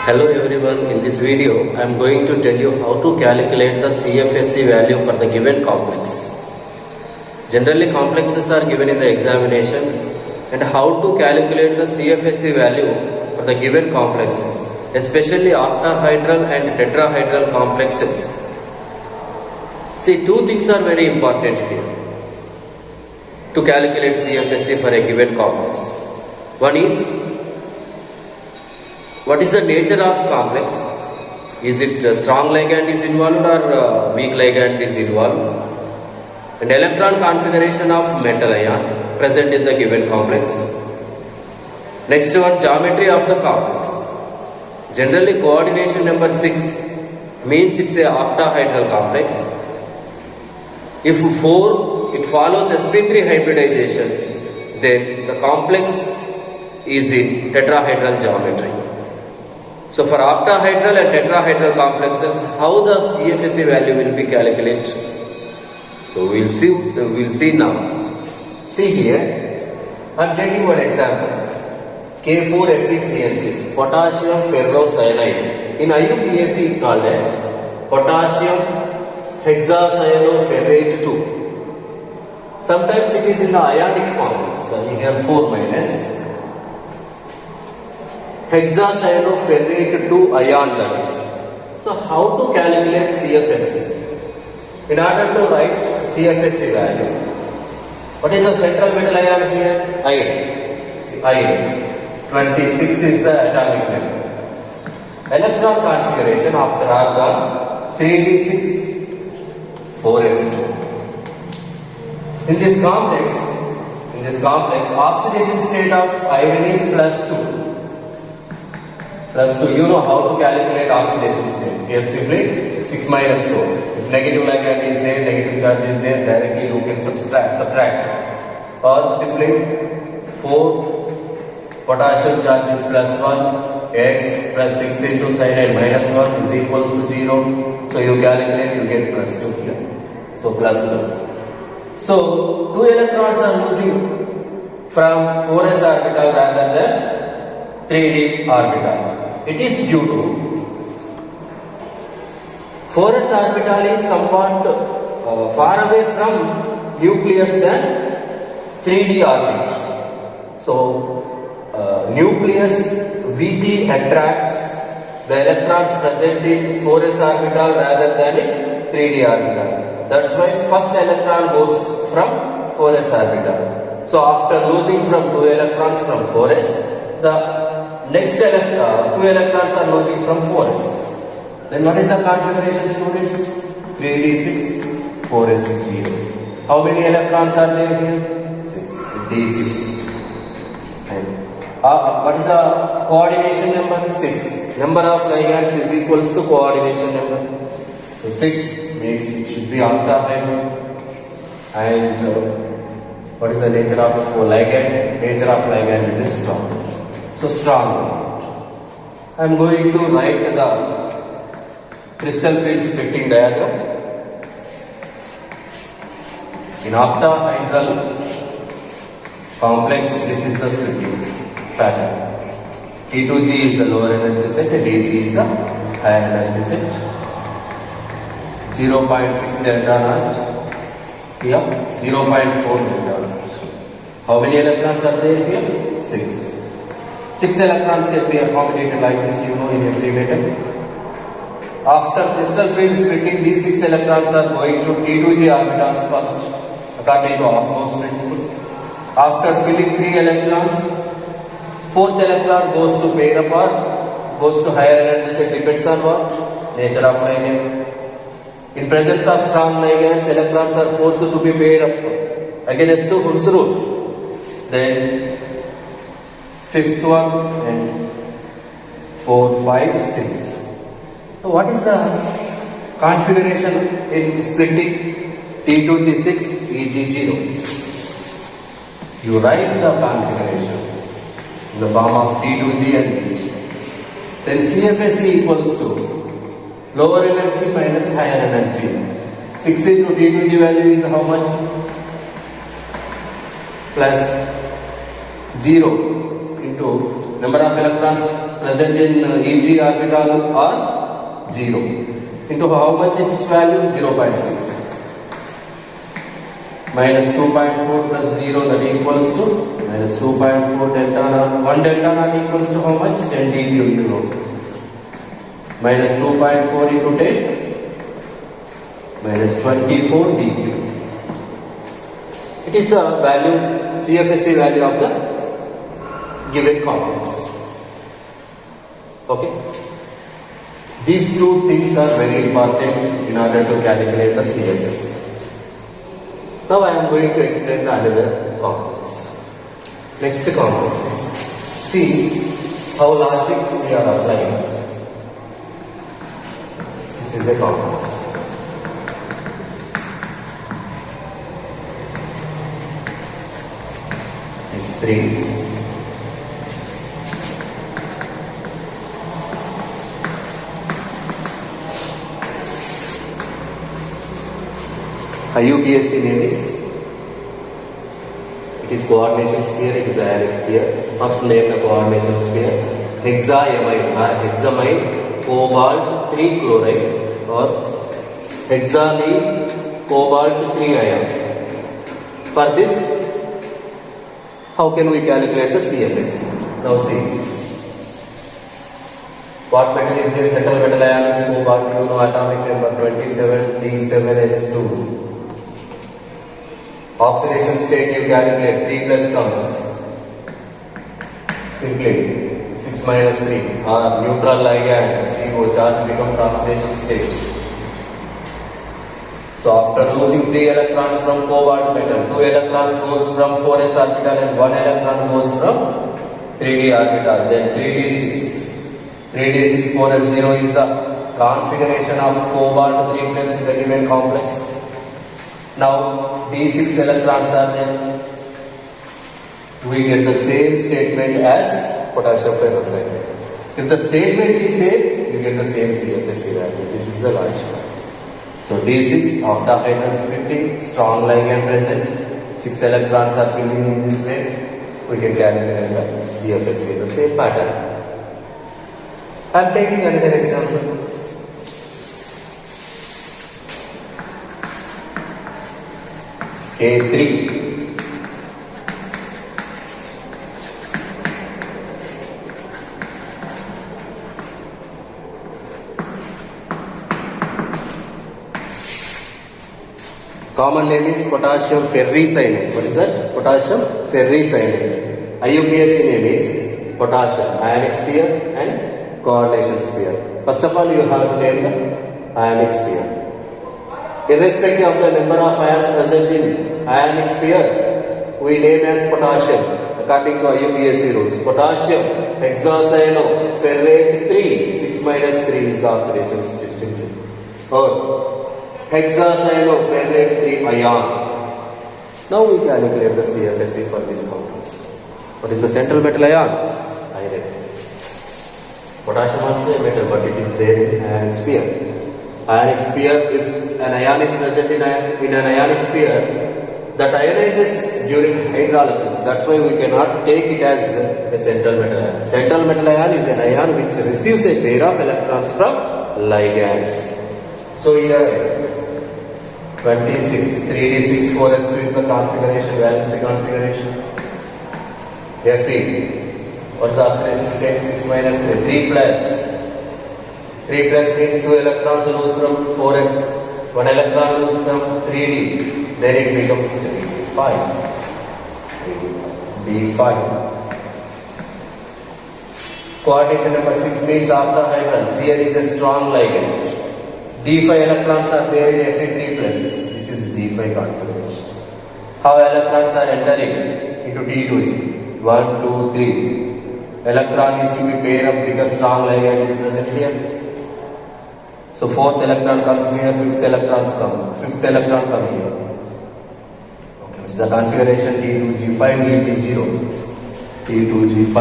Hello everyone, in this video I am going to tell you how to calculate the CFSE value for the given complex. Generally complexes are given in the examination and how to calculate the CFSE value for the given complexes, especially octahedral and tetrahedral complexes. See, two things are very important here to calculate CFSE for a given complex. One is, what is the nature of complex? Is it a strong ligand is involved or weak ligand is involved? And electron configuration of metal ion present in the given complex. Next one, geometry of the complex. Generally coordination number 6 means it's a octahedral complex. If 4 it follows sp3 hybridization, then the complex is in tetrahedral geometry. So for octahedral and tetrahedral complexes, how the CFSE value will be calculated? So we'll see now. See here, I'm taking one example. K4FeCN6, potassium ferrocyanide. In IUPAC called as potassium hexacyanoferrate 2. Sometimes it is in the ionic form. So here 4 minus. Hexacyanoferrate 2 ion that is. So how to calculate CFSE? In order to write CFSE value, what is the central metal ion here? Iron. Iron. 26 is the atomic number. Electron configuration after argon 3d6 4s2. In this complex, oxidation state of iron is +2. +2, you know how to calculate oxidation state. Here simply 6 minus 4. If negative ligand is there, negative charge is there, directly you can subtract. Or simply 4 potassium charge is +1, x plus 6 into cyanide -1 is equals to 0. So you calculate, you get +2 here. So +2. So 2 electrons are losing from 4s orbital rather than 3d orbital. It is due to 4s orbital is somewhat far away from nucleus than 3d orbit. So nucleus weakly attracts the electrons present in 4s orbital rather than in 3d orbital. That's why first electron goes from 4s orbital. So after losing from 2 electrons from 4s, the next 2 electrons are losing from 4s. Then what is the configuration, students? 3d6, 4s0. How many electrons are there here? 6. d6. And what is the coordination number? 6. Number of ligands is equals to coordination number. So 6 means it should be octahedral. And what is the nature of ligand? Nature of ligand is a strong. So strong. I am going to write the crystal field splitting diagram. In octahedral complex, this is the splitting pattern. T2G is the lower energy set, DC is the higher energy set. 0.6 delta naught, here 0.4 delta naught. How many electrons are there here? 6. 6 electrons can be accommodated like this, you know, in a free metal. After crystal field splitting, these 6 electrons are going to T2G orbitals first, according to Hofmo's principle. After filling 3 electrons, 4th electron goes to pair up or goes to higher energy set, depends on what? Nature of ligand. In presence of strong ligands, electrons are forced to be paired up against Ohm's rule. Then 5th one and 4, 5, 6. So what is the configuration in splitting T2G6, EG0? You write the configuration in the form of T2G and EG. Then CFSE equals to lower energy minus higher energy. 6 into T2G value is how much? Plus 0 into number of electrons present in EG orbital are 0. Into how much its value? 0.6. Minus 2.4 plus 0, that equals to minus 2.4 delta naught. 1 delta naught equals to how much? 10 dB, you know. Minus 2.4 into 10, minus 24 dB. It is the value, CFSE value of the given complex. Okay. These two things are very important in order to calculate the CFSE. Now I am going to explain the another complex. Next complex is, see how logic we are applying. This is a complex. These threes. IUPAC name is, it is coordination sphere, it is ionic sphere. First name the coordination sphere. Hexamine, hexamine cobalt 3 chloride or hexamine cobalt 3 ion. For this, how can we calculate the CFS? Now see. What metal is there? Central metal ion is cobalt, you know atomic number 27, D7S2. Oxidation state you calculate, 3 plus comes. Simply 6 minus 3 or neutral ligand CO charge becomes oxidation state. So after losing 3 electrons from cobalt metal, 2 electrons goes from 4s orbital and 1 electron goes from 3d orbital. Then 3d6. 3d6 4s0 is the configuration of cobalt 3 plus in the given complex. Now d6 electrons are there. We get the same statement as potassium ferrocyanide. If the statement is same, you get the same CFSE value. This is the logic. So d6 octahedral splitting, strong ligand presence, 6 electrons are filling in this way. We can calculate the CFSE, the same pattern. I am taking another example. A3. Common name is potassium ferricyanide. What is that? Potassium ferricyanide. IUPAC name is potassium ionic sphere and coordination sphere. First of all, you have to name the ionic sphere. Irrespective of the number of ions present in ionic sphere, we name as potassium according to IUPAC rules. Potassium hexacyanoferrate 3, 6 minus 3 is the oxidation state simply. Or hexacyanoferrate 3 ion. Now we calculate the CFSE for this complex. What is the central metal ion? Iron. Potassium also a metal, but it is there in ionic sphere. Ionic sphere, if an ion is present in an ionic sphere, that ionizes during hydrolysis. That's why we cannot take it as a central metal ion. Central metal ion is an ion which receives a pair of electrons from ligands. So here 26, 3d6, 4s2 is the configuration, valency configuration. Fe. What is the oxidation state? 6 minus 3, 3 plus. 3 plus means 2 electrons lose from 4s, 1 electron lose from 3d, then it becomes 3d5. D5. Coordination number 6 means octahedral. Cl is a strong ligand. D5 electrons are there in Fe3 plus. This is D5 configuration. How electrons are entering into D2G? 1, 2, 3. Electron is to be paired up because strong ligand is present here. So 4th electron comes here, 5th electrons come. 5th electron come here. Okay, it's the configuration T2G5, Eg0. T2G5,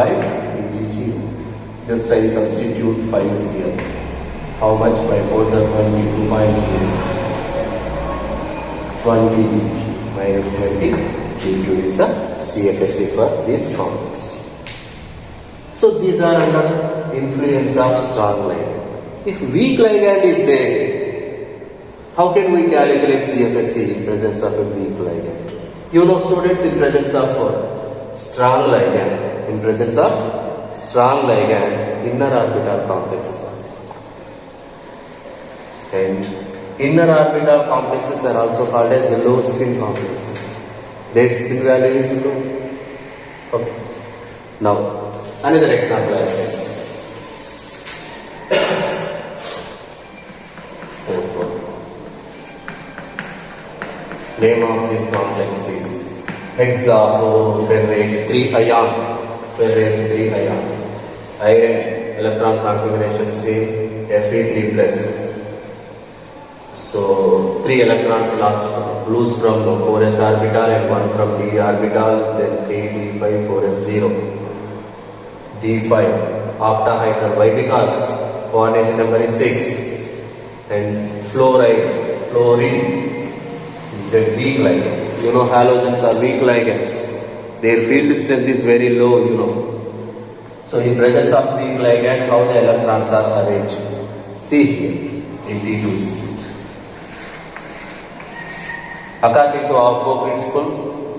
Eg0. Just I substitute 5 here. How much? By 4 is 22.2. 20 minus 20. T2 is the CFSE for this complex. So these are under influence of strong ligand. If weak ligand is there, how can we calculate CFSE in presence of a weak ligand? You know students, in presence of strong ligand, in presence of strong ligand, inner orbital complexes are. And inner orbital complexes are also called as low spin complexes. Their spin value is low. Okay. Now, another example I will take. Name of this complex is hexaferrate 3 ion. Ferrate 3 ion. Iron electron configuration say Fe3 plus. So 3 electrons lose from 4s orbital and 1 from d orbital, then 3 d5 4s 0. d5 octahedral. Why? Because coordination number is 6 and fluorine is a weak ligand. You know halogens are weak ligands. Their field strength is very low, you know. So in presence of weak ligand, how the electrons are arranged? See here in D2G. According to Aufbau principle,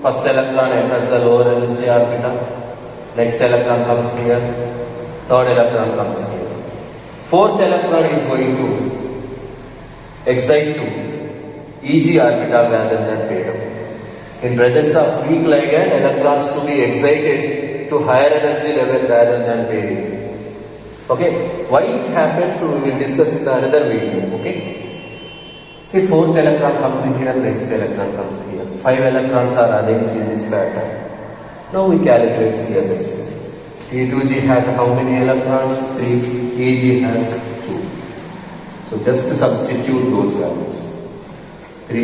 first electron enters the lower energy orbital, next electron comes here, third electron comes here. Fourth electron is going to excite to Eg orbital rather than paired. In presence of weak ligand, electrons to be excited to higher energy level rather than pairing. Okay, why it happens, so we will discuss in the another video. Okay. See, fourth electron comes in here, next electron comes here. 5 electrons are arranged in this pattern. Now we calculate CFSE. E2G has how many electrons? 3. Eg has 2. So just substitute those values. 3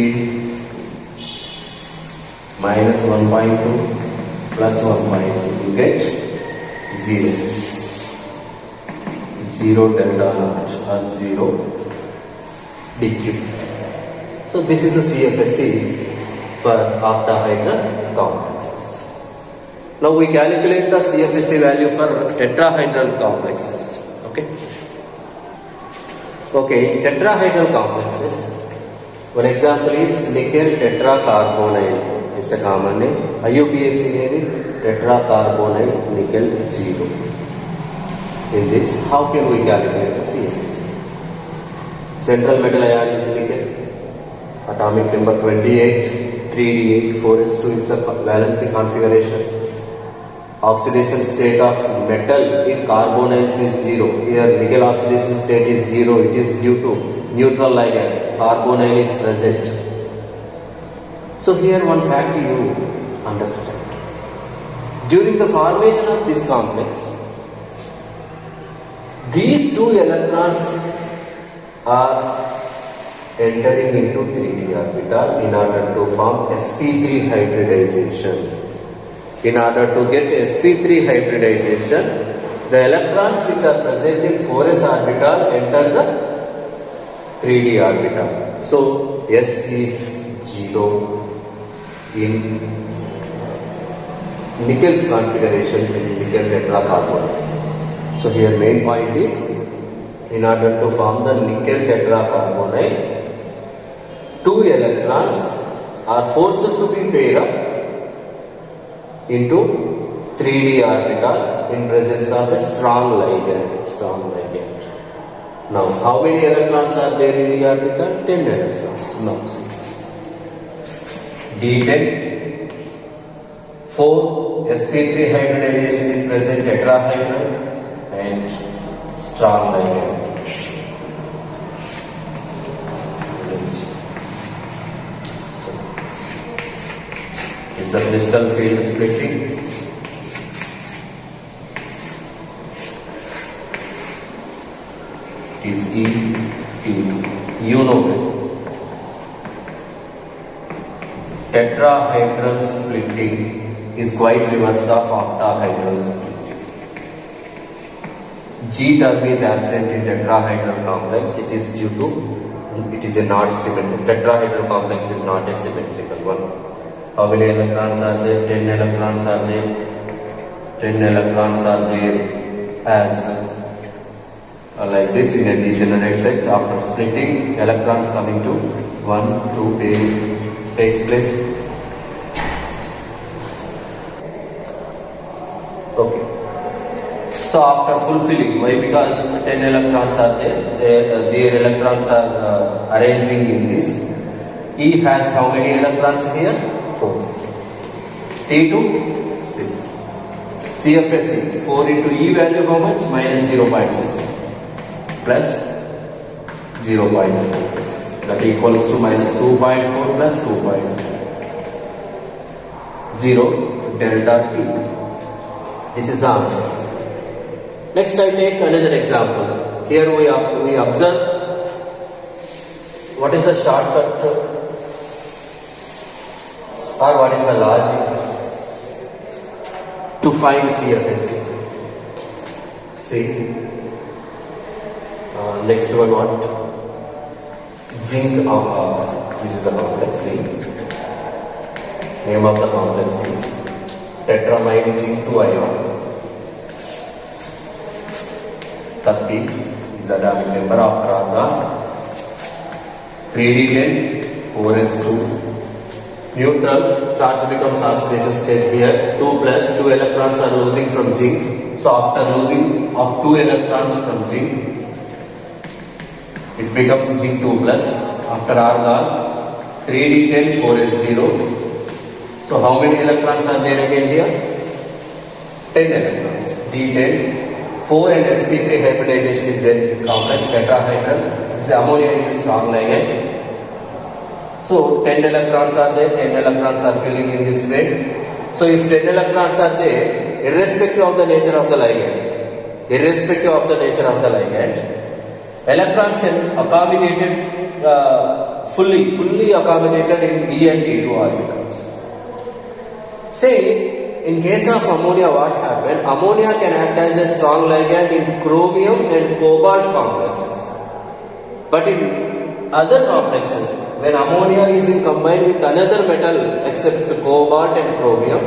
minus 1.2 plus 1.2. You get 0. 0 delta naught or 0 dq. So this is the CFSE for octahedral complexes. Now we calculate the CFSE value for tetrahedral complexes. Okay. Okay, tetrahedral complexes. One example is nickel tetracarbonyl. It's a common name. IUPAC name is tetracarbonyl nickel 0. In this, how can we calculate the CFSE? Central metal ion is nickel. Atomic number 28, 3d8, 4s2 is the valency configuration. Oxidation state of metal in carbonyls is 0. Here nickel oxidation state is 0. It is due to neutral ligand. Carbonyl is present. So here one fact you understand. During the formation of this complex, these 2 electrons are entering into 3d orbital in order to form sp3 hybridization. In order to get sp3 hybridization, the electrons which are present in 4s orbital enter the 3d orbital. So S is 0 in nickel's configuration in nickel tetracarbonyl. So here main point is, in order to form the nickel tetracarbonyl, 2 electrons are forced to be paired up into 3d orbital in presence of a strong ligand. Now, how many electrons are there in the orbital? 10 electrons. Now, see. D10, 4 sp3 hybridization is present, tetrahedral and strong ligand. Is the crystal field splitting? Is E field. You know it. Tetrahedral splitting is quite reverse of octahedral splitting. G term is absent in tetrahedral complex. It is due to it is a not symmetrical. Tetrahedral complex is not a symmetrical one. How many electrons are there? 10 electrons are there. 10 electrons are there as like this in a degenerate set. After splitting, electrons coming to 1, 2 takes place. Okay. So after fulfilling, why? Because 10 electrons are there, their electrons are arranging in this. E has how many electrons here? 4. T2, 6. CFSE, 4 into E value how much? Minus 0.6 plus 0.4. That equals to minus 2.4 plus 2.4. 0 delta T. This is the answer. Next I take another example. Here we observe what is the shortcut or what is the logic to find CFSE. See, next one what? Zinc. This is the complex. See, name of the complex is tetramine zinc 2 ion. 30 is the atomic number of argon. 3d10 4s2. Neutral charge becomes oxidation state here. 2 plus 2 electrons are losing from zinc. So after losing of 2 electrons from zinc, it becomes zinc 2 plus. After argon, 3d10 4s0. So how many electrons are there again here? 10 electrons. D10. 4 and sp3 hybridization is there in this complex. Tetrahedral. This ammonia is a strong ligand. So 10 electrons are there, 10 electrons are filling in this way. So if 10 electrons are there, irrespective of the nature of the ligand, electrons can accommodated fully accommodated in E and T2 orbitals. Say in case of ammonia, what happened? Ammonia can act as a strong ligand in chromium and cobalt complexes. But in other complexes, when ammonia is combined with another metal except cobalt and chromium,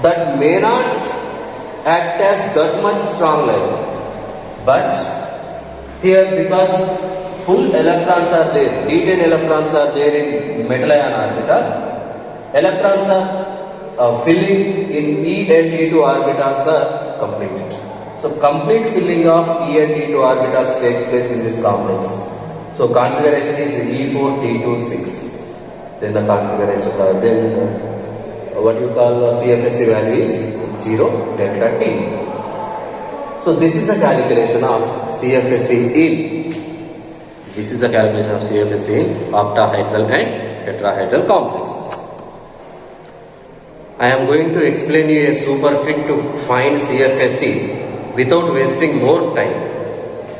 that may not act as that much strong ligand. But here, because full electrons are there, D10 electrons are there in metal ion orbital, electrons are filling in E and T2 orbitals are completed. So complete filling of E and T2 orbitals takes place in this complex. So configuration is E4 T2 6. Then the configuration what you call CFSE value is 0 delta T. So this is the calculation of CFSE in. This is the calculation of CFSE in octahedral and tetrahedral complexes. I am going to explain you a super trick to find CFSE without wasting more time.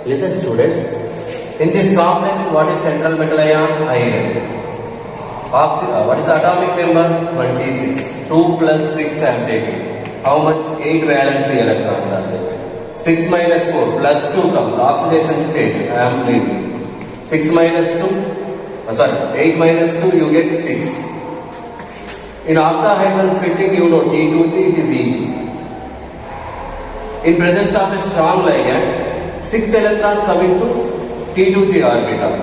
Listen students. In this complex, what is central metal ion? Iron. What is the atomic number? 26. 2 plus 6 I am taking. How much? 8 valency electrons are there. 6 minus 4 plus 2 comes. Oxidation state I am leaving. 6 minus 2, 8 minus 2 you get 6. In octahedral splitting, you know T2G, it is Eg. In presence of a strong ligand, 6 electrons coming to T2G orbital.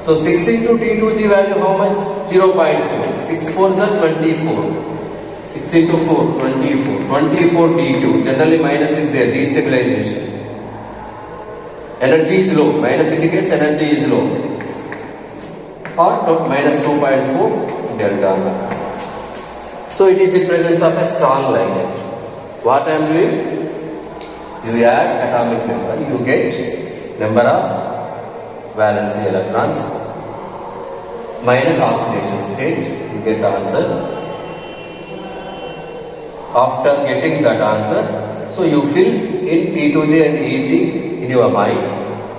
So 6 into T2G value how much? 0.4. 6 4s are 24. 6 into 4, 24. 24 T2. Generally minus is there, destabilization. Energy is low. Minus indicates energy is low. Or minus 2.4 delta. So it is in presence of a strong ligand. What I am doing? You add atomic number, you get number of valency electrons minus oxidation state, you get the answer. After getting that answer, so you fill in P2G and EG in your mind.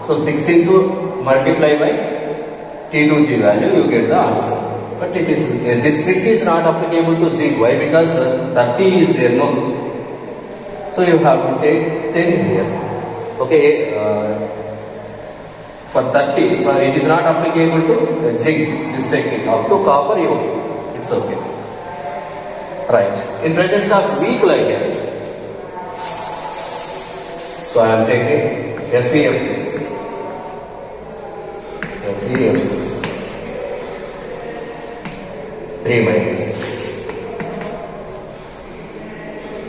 So 6 into multiply by T2G value, you get the answer. But it is this trick is not applicable to zinc. Why? Because 30 is there, no. So you have to take 10 here. Okay. For 30, it is not applicable to zinc. This technique up to copper, it's okay. Right. In presence of weak ligand, so I am taking FeF6. FeF6. 3 minus.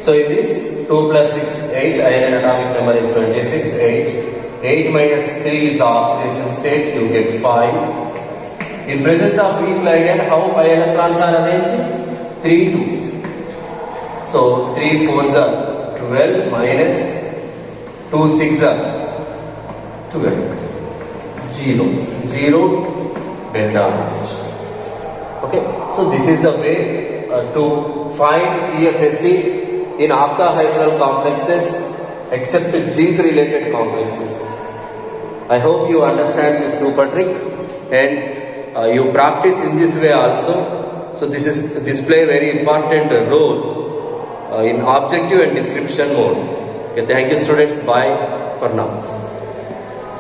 So in this 2 plus 6, 8, iron atomic number is 26, 8. 8 minus 3 is the oxidation state, you get 5. In presence of weak ligand, how 5 electrons are arranged? 3, 2. So 3 4s are 12 minus 2 6 are 12. 0. 0 delta. Okay. So this is the way to find CFSE in octahedral complexes except zinc related complexes. I hope you understand this super trick and you practice in this way also. So this play very important role in objective and description mode. Okay, thank you students. Bye for now.